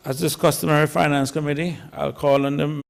As is customary Finance Committee, I'll call on the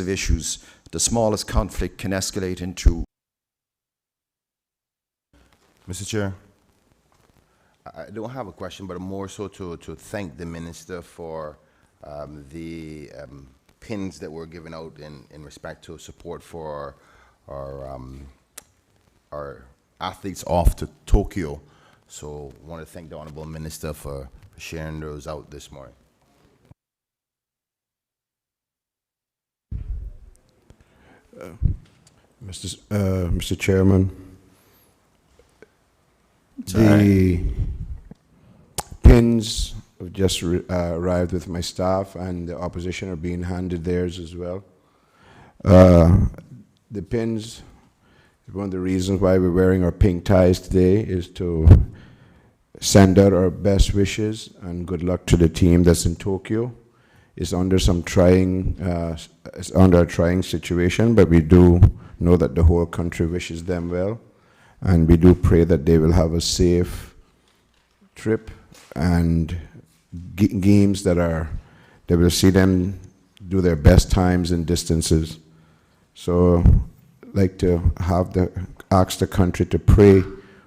divisive issues. The smallest conflict can escalate into... Mr. Chair, I don't have a question, but more so to thank the minister for the pins that were given out in respect to support for our athletes off to Tokyo. So I want to thank the Honorable Minister for sharing those out this morning. Mr. Chairman, Sorry. the pins have just arrived with my staff, and the opposition are being handed theirs as well. The pins, one of the reasons why we're wearing our pink ties today is to send out our best wishes and good luck to the team that's in Tokyo. It's under some trying, it's under a trying situation, but we do know that the whole country wishes them well, and we do pray that they will have a safe trip and games that will see them do their best times and distances. So I'd like to ask the country to pray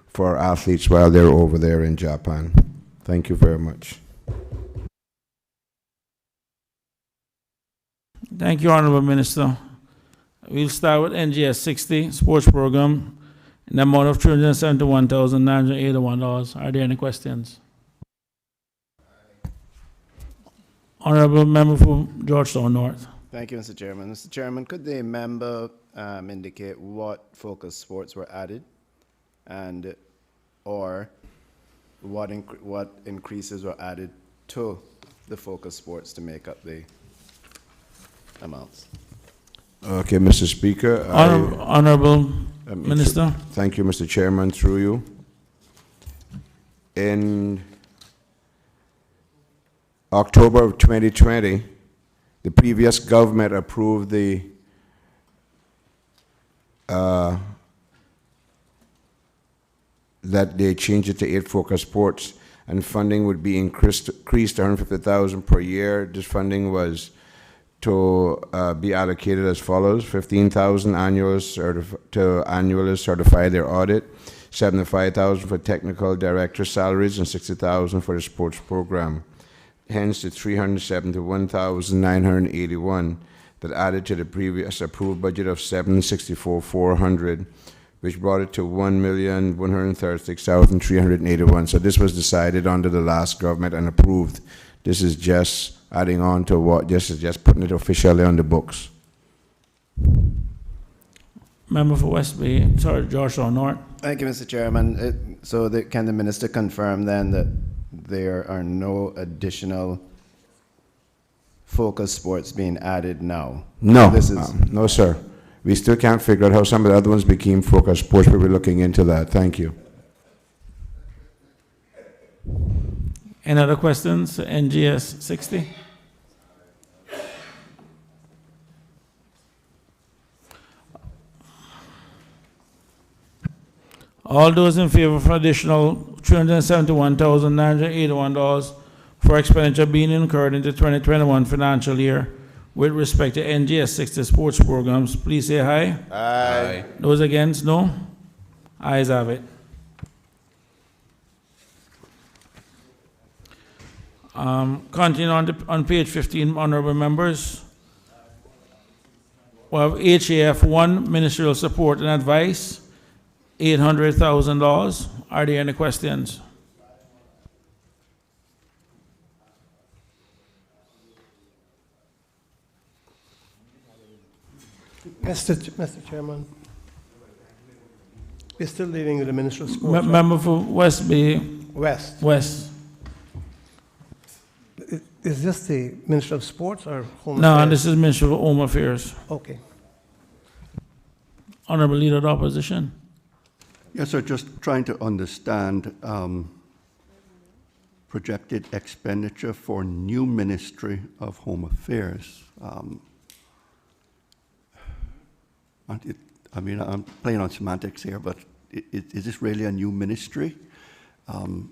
for our athletes while they're over there in Japan. Thank you very much. Thank you, Honorable Minister. We'll start with NGS 60 sports program in the amount of $371,981. Are there any questions? Honorable Member for Georgetown North. Thank you, Mr. Chairman. Mr. Chairman, could the member indicate what focus sports were added and or what increases were added to the focus sports to make up the amounts? Okay, Mr. Speaker. Honorable Minister. Thank you, Mr. Chairman, through you. In October of 2020, the previous government approved that they changed it to 8 focus sports, and funding would be increased to $150,000 per year. This funding was to be allocated as follows: $15,000 to annually certify their audit, $75,000 for technical director salaries, and $60,000 for the sports program. Hence, the $371,981 that added to the previous approved budget of $764,400, which brought it to $1,136,381. So this was decided under the last government and approved. This is just adding on to what, just putting it officially on the books. Member for West Bay, Georgetown North. Thank you, Mr. Chairman. Can the minister confirm then that there are no additional focus sports being added now? No, This is no, sir. We still can't figure out how some of the other ones became focus sports, but we're looking into that. Thank you. Any other questions? NGS 60. All those in favor of additional $371,981 for expenditure being incurred in the 2021 financial year with respect to NGS 60 sports programs, please say aye. Aye. Those against, no? Ayes have it. Continue on page 15, honorable members. We have HAF 1, ministerial support and advice, $800,000. Are there any questions? Mr. Chairman, we're still dealing with the Minister of Sports. right? Member for West Bay West. West. Is this the Minister of Sports or Home No, Affairs? this is Minister of Home Affairs. Okay. Honorable Leader of the Opposition. Yes, sir, just trying to understand projected expenditure for new Ministry of Home Affairs. I'm playing on semantics here, but is this really a new ministry and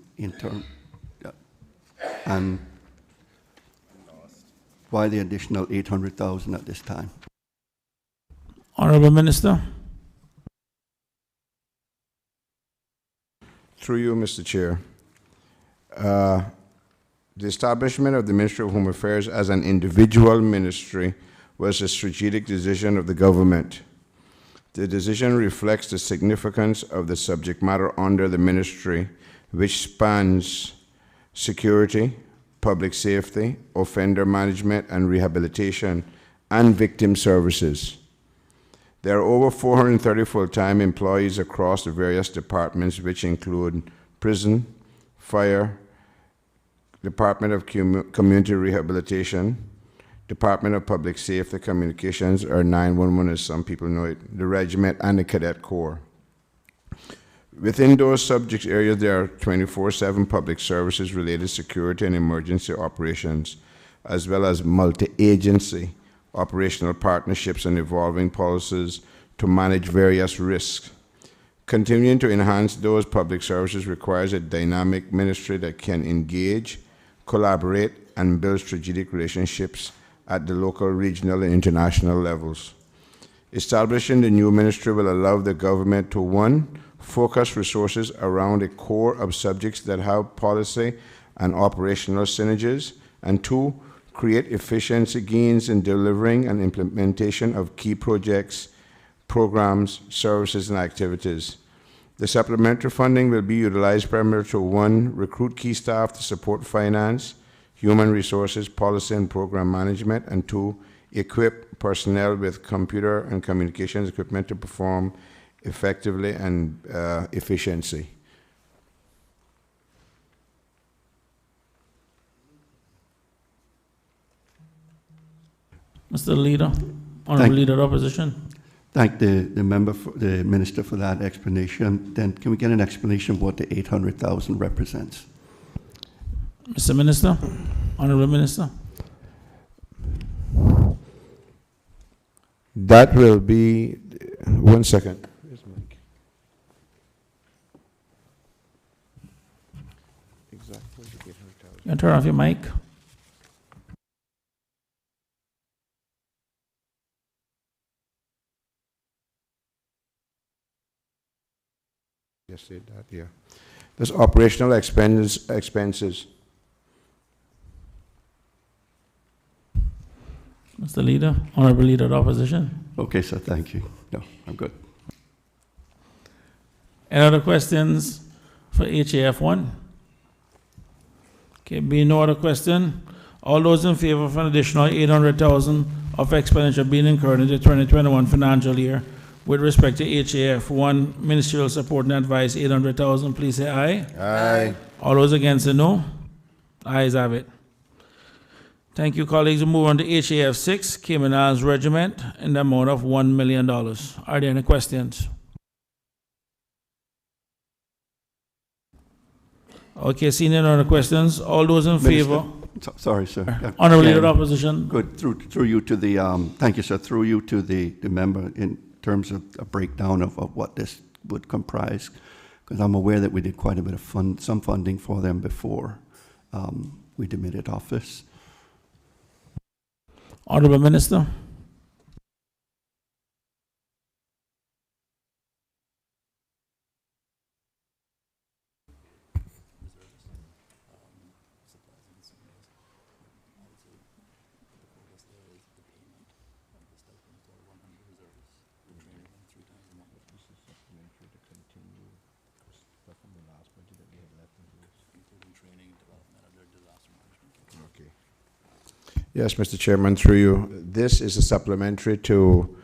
why the additional $800,000 at this time? Honorable Minister. Through you, Mr. Chair. The establishment of the Ministry of Home Affairs as an individual ministry was a strategic decision of the government. The decision reflects the significance of the subject matter under the ministry, which spans security, public safety, offender management and rehabilitation, and victim services. There are over 430 full-time employees across the various departments, which include prison, fire, Department of Community Rehabilitation, Department of Public Safety, Communications, or 911 as some people know it, the regiment, and the Cadet Corps. Within those subject areas, there are 24/7 public services related security and emergency operations, as well as multi-agency operational partnerships and evolving policies to manage various risks. Continuing to enhance those public services requires a dynamic ministry that can engage, collaborate, and build strategic relationships at the local, regional, and international levels. Establishing the new ministry will allow the government to, one, focus resources around a core of subjects that have policy and operational synergies, and two, create efficiency gains in delivering and implementation of key projects, programs, services, and activities. The supplementary funding will be utilized primarily to, one, recruit key staff to support finance, human resources, policy, and program management, and two, equip personnel with computer and communications equipment to perform effectively and efficiency. Mr. Leader, Honorable Leader of Opposition. Thank the member, the minister for that explanation. Then can we get an explanation of what the 800,000 represents? Mr. Minister, Honorable Minister. That will be, one second. Where's Mike? Exactly. You can turn off your mic. Yes, say that, yeah. There's operational expenses. Mr. Leader, Honorable Leader of Opposition. Okay, sir, thank you. No, I'm good. Any other questions for HAF 1? Okay, being no other question, all those in favor of an additional 800,000 of expenditure being incurred in the 2021 financial year with respect to HAF 1 ministerial support and advice 800,000, please say aye. Aye. All those against say no. Ayes have it. Thank you, colleagues. We move on to HAF 6, Cayman Islands Regiment, in the amount of $1 million. Are there any questions? Okay, seeing no other questions, all those in favor? Sorry, sir. Honorable Leader of Opposition. Good. Through you to the, thank you, sir. Through you to the member in terms of a breakdown of what this would comprise, because I'm aware that we did quite a bit of some funding for them before we demitted office. Honorable Minister. Yes, Mr. Chairman, through you. This is a supplementary to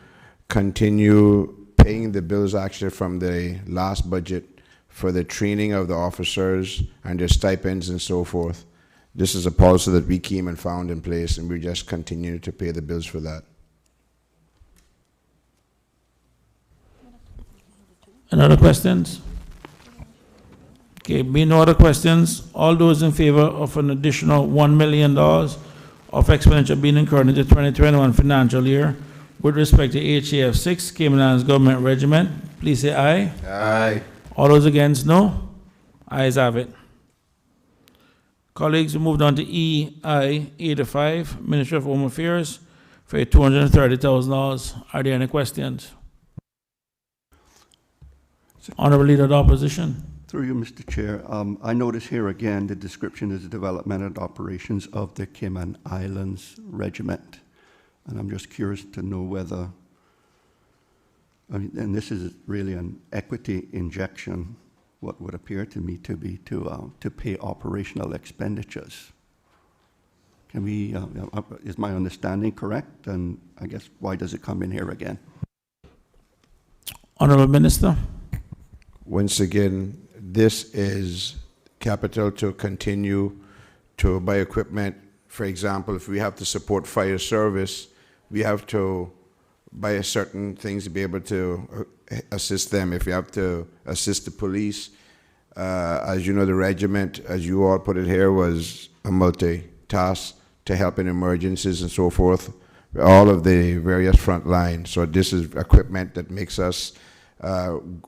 continue paying the bills actually from the last budget for the training of the officers and their stipends and so forth. This is a policy that we came and found in place, and we just continue to pay the bills for that. Any other questions? Okay, being no other questions, all those in favor of an additional $1 million of expenditure being incurred in the 2021 financial year with respect to HAF 6, Cayman Islands Government Regiment, please say aye. Aye. All those against, no. Ayes have it. Colleagues, we moved on to EI 85, Ministry of Home Affairs, for $230,000. Are there any questions? Honorable Leader of the Opposition. Through you, Mr. Chair, I notice here again the description is the development and operations of the Cayman Islands Regiment. And I'm just curious to know whether, I mean, and this is really an equity injection, what would appear to me to be to pay operational expenditures. Can we, is my understanding correct? And I guess why does it come in here again? Honorable Minister. Once again, this is capital to continue to buy equipment. For example, if we have to support fire service, we have to buy certain things to be able to assist them. If we have to assist the police, as you know, the regiment, as you all put it here, was a multi-task to help in emergencies and so forth, all of the various front lines. So this is equipment that makes us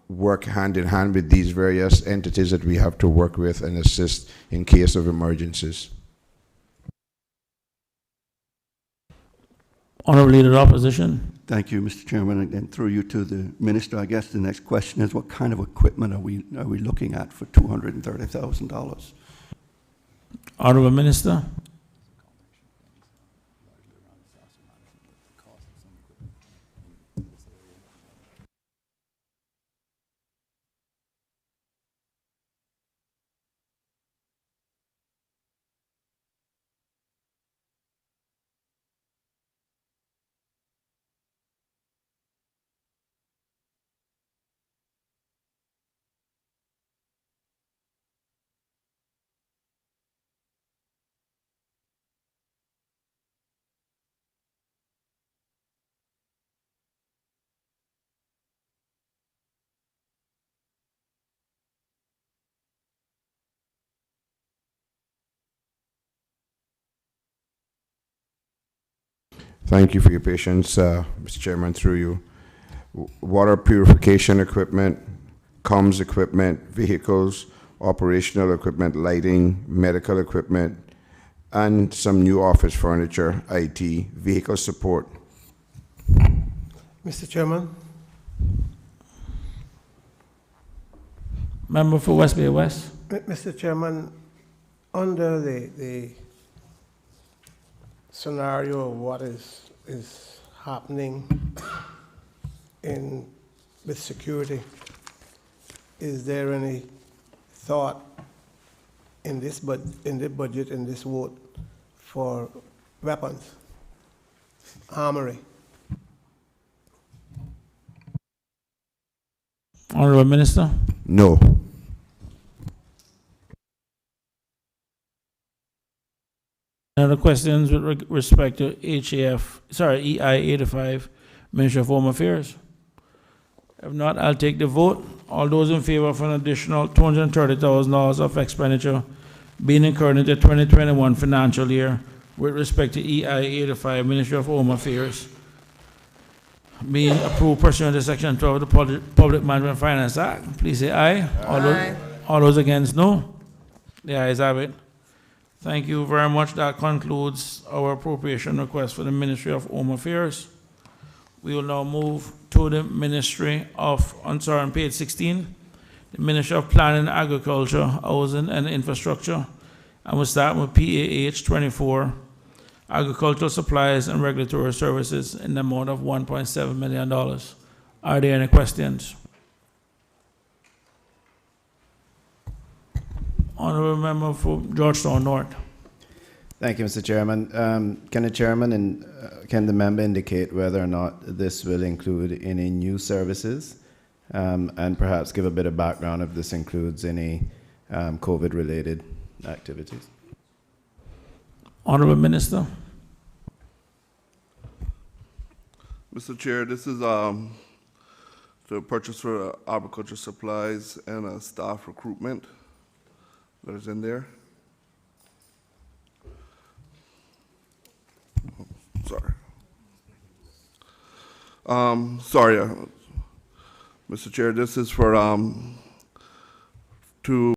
work hand in hand with these various entities that we have to work with and assist in case of emergencies. Honorable Leader of the Opposition. Thank you, Mr. Chairman, and through you to the Minister. I guess the next question is, what kind of equipment are we looking at for $230,000? Honorable Minister. Thank you for your patience, Mr. Chairman, through you. Water purification equipment, comms equipment, vehicles, operational equipment, lighting, medical equipment, and some new office furniture, IT, vehicle support. Mr. Chairman, Member for West Bay West. Mr. Chairman, under the scenario of what is happening with security, is there any thought in this the budget, in this vote, for weapons, armory? Honorable Minister. No. Any other questions with respect to EI 85, Ministry of Home Affairs? If not, I'll take the vote. All those in favor of an additional $230,000 of expenditure being incurred in the 2021 financial year with respect to EI 85, Ministry of Home Affairs, being approved pursuant to Section 12 of the Public Management Finance Act, please say aye. Aye. All those against, no. The ayes have it. Thank you very much. That concludes our appropriation request for the Ministry of Home Affairs. We will now move to the Ministry of, on page 16, the Ministry of Planning, Agriculture, Housing and Infrastructure. And we'll start with PAH 24, Agricultural Supplies and Regulatory Services in the amount of $1.7 million. Are there any questions? Honorable Member for Georgetown North. Thank you, Mr. Chairman. Can the chairman and can the member indicate whether or not this will include any new services, and perhaps give a bit of background if this includes any COVID-related activities? Honorable Minister. Mr. Chair, this is the purchase for agriculture supplies and staff recruitment that is in there. Sorry, Mr. Chair, this is for to